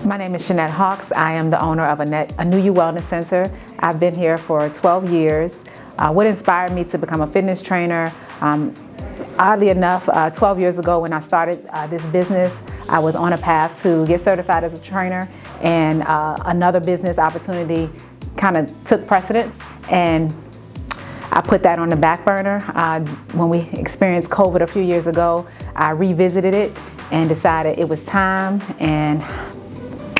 My name is Chanette Hawkins. I am the owner of a New You Wellness Center. I've been here for 12 years. What inspired me to become a fitness trainer? Oddly enough, 12 years ago when I started this business, I was on a path to get certified as a trainer, and another business opportunity kind of took precedence, and I put that on the back burner. When we experienced COVID a few years ago, I revisited it and decided it was time, and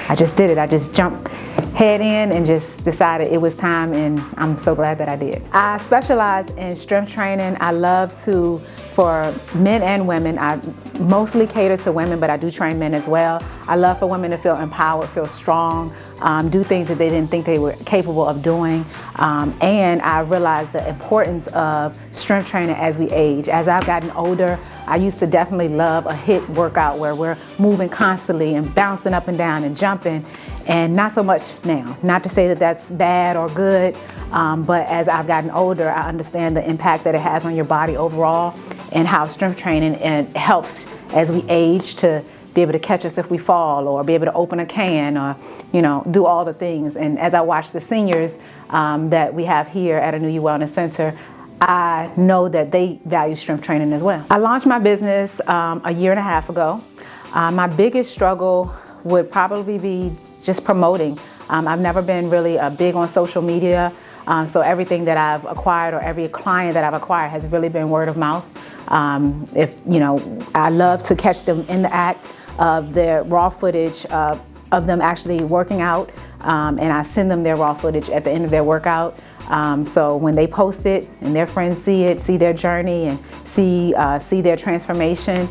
I just did it. I just jumped head in and just decided it was time, and I'm so glad that I did. I specialize in strength training. I love to, for men and women, I mostly cater to women, but I do train men as well. I love for women to feel empowered, feel strong, do things that they didn't think they were capable of doing. And I realized the importance of strength training as we age. As I've gotten older, I used to definitely love a HIIT workout where we're moving constantly and bouncing up and down and jumping, and not so much now. Not to say that that's bad or good, but as I've gotten older, I understand the impact that it has on your body overall, and how strength training helps as we age to be able to catch us if we fall, or be able to open a can, or do all the things. And as I watch the seniors that we have here at a New You Wellness Center, I know that they value strength training as well. I launched my business a year and a half ago. My biggest struggle would probably be just promoting. I've never been really big on social media, so everything that I've acquired, or every client that I've acquired, has really been word of mouth. I love to catch them in the act of their raw footage of them actually working out, and I send them their raw footage at the end of their workout. So when they post it and their friends see it, see their journey, and see their transformation,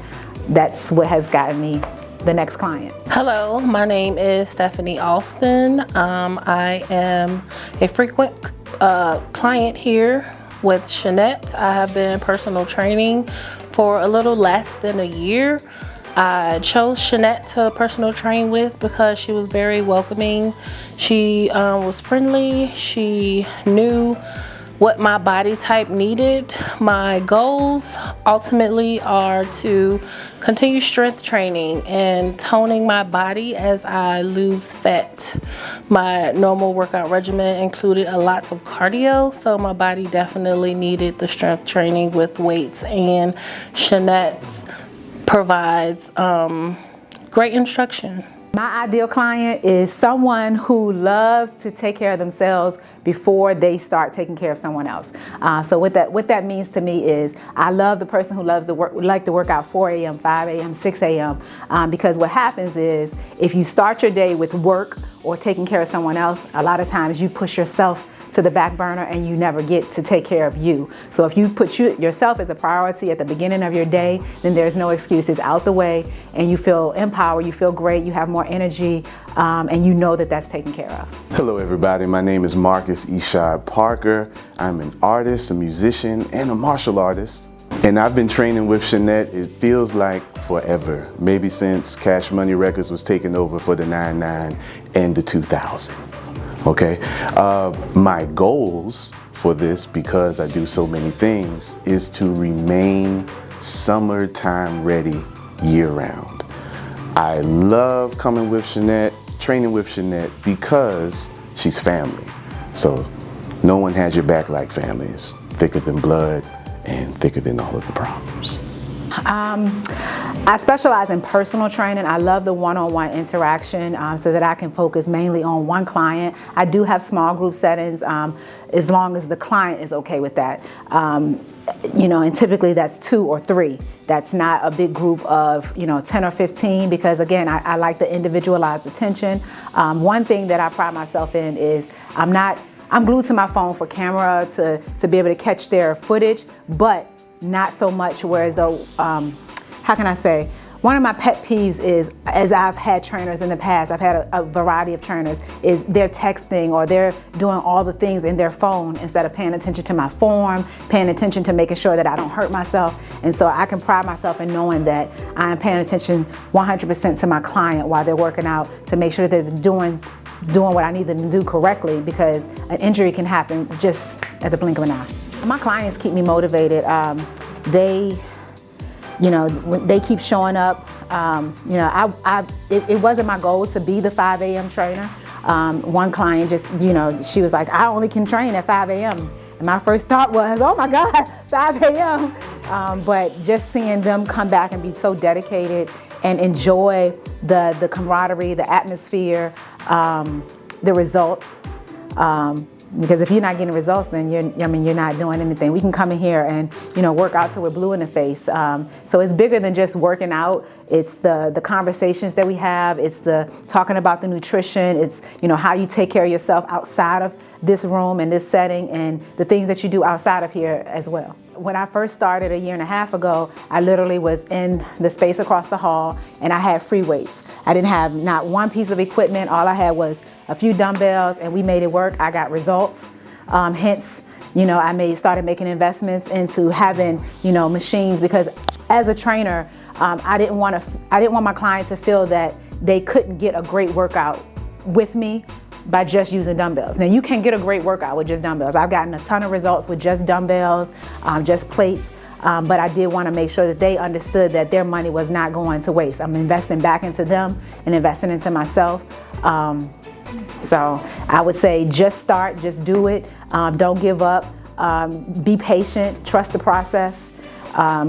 that's what has gotten me the next client. Hello, my name is Stephanie Alston. I am a frequent client here with Chanette. I have been personal training for a little less than a year. I chose Chanette to personal train with because she was very welcoming. She was friendly. She knew what my body type needed. My goals ultimately are to continue strength training and toning my body as I lose fat. My normal workout regimen included a lot of cardio, so my body definitely needed the strength training with weights, and Chanette provides great instruction. My ideal client is someone who loves to take care of themselves before they start taking care of someone else. So what that means to me is, I love the person who loves to work out 4 a.m., 5 a.m., 6 a.m. Because what happens is, if you start your day with work or taking care of someone else, a lot of times you push yourself to the back burner and you never get to take care of you. So if you put yourself as a priority at the beginning of your day, then there's no excuses, out the way, and you feel empowered, you feel great, you have more energy, and you know that that's taken care of. Hello everybody, my name is Marcus Ishad Parker. I'm an artist, a musician, and a martial artist. And I've been training with Chanette, it feels like forever, maybe since Cash Money Records was taken over for the 99 and the 2000. Okay, my goals for this, because I do so many things, is to remain summertime ready year round. I love coming with Chanette, training with Chanette, because she's family. So no one has your back like family. It's thicker than blood and thicker than all of the problems. I specialize in personal training. I love the one-on-one interaction, so that I can focus mainly on one client. I do have small group settings, as long as the client is okay with that. And typically that's 2 or 3. That's not a big group of 10 or 15, because again, I like the individualized attention. One thing that I pride myself in is I'm glued to my phone for camera to be able to catch their footage, but not so much whereas though, how can I say, one of my pet peeves is, as I've had trainers in the past, I've had a variety of trainers, is they're texting or they're doing all the things in their phone instead of paying attention to my form, paying attention to making sure that I don't hurt myself. And so I can pride myself in knowing that I'm paying attention 100% to my client while they're working out, to make sure that they're doing what I need them to do correctly, because an injury can happen just at the blink of an eye. My clients keep me motivated. They keep showing up. You know, it wasn't my goal to be the 5 a.m. trainer. One client just, you know, she was like, I only can train at 5 a.m. And my first thought was, oh my God, 5 a.m. But just seeing them come back and be so dedicated and enjoy the camaraderie, the atmosphere, the results. Because if you're not getting results, then you're not doing anything. We can come in here and, you know, work out till we're blue in the face. So it's bigger than just working out. It's the conversations that we have. It's the talking about the nutrition. It's, you know, how you take care of yourself outside of this room and this setting, and the things that you do outside of here as well. When I first started a year and a half ago, I literally was in the space across the hall and I had free weights. I didn't have not one piece of equipment. All I had was a few dumbbells, and we made it work. I got results. Hence, you know, I started making investments into having, you know, machines, because as a trainer, I didn't want my clients to feel that they couldn't get a great workout with me by just using dumbbells. Now, you can get a great workout with just dumbbells. I've gotten a ton of results with just dumbbells, just plates, but I did want to make sure that they understood that their money was not going to waste. I'm investing back into them and investing into myself. So I would say just start, just do it. Don't give up. Be patient, trust the process,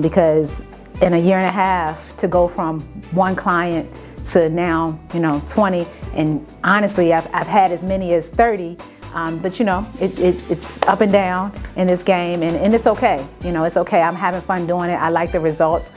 because in a year and a half to go from one client to now, you know, 20, and honestly, I've had as many as 30, but you know, it's up and down in this game, and it's okay. You know, it's okay. I'm having fun doing it. I like the results.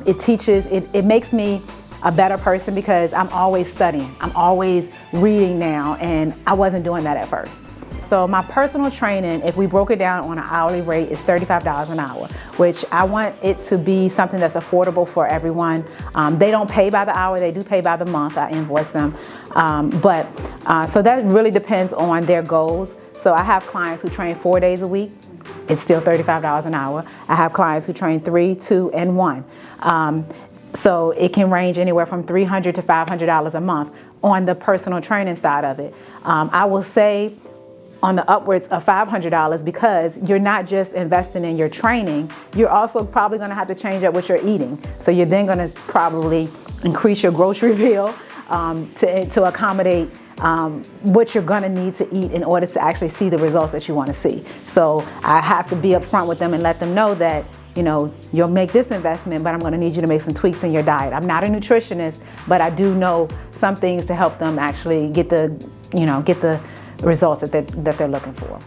It teaches, it makes me a better person, because I'm always studying. I'm always reading now, and I wasn't doing that at first. So my personal training, if we broke it down on an hourly rate, is $35 an hour, which I want it to be something that's affordable for everyone. They don't pay by the hour, they do pay by the month. I invoice them. So that really depends on their goals. So I have clients who train 4 days a week. It's still $35 an hour. I have clients who train 3, 2, and 1. So it can range anywhere from $300 to $500 a month on the personal training side of it. I will say on the upwards of $500, because you're not just investing in your training, you're also probably going to have to change up what you're eating. So you're then going to probably increase your grocery bill to accommodate what you're going to need to eat in order to actually see the results that you want to see. So I have to be upfront with them and let them know that, you know, you'll make this investment, but I'm going to need you to make some tweaks in your diet. I'm not a nutritionist, but I do know some things to help them actually get the results that they're looking for.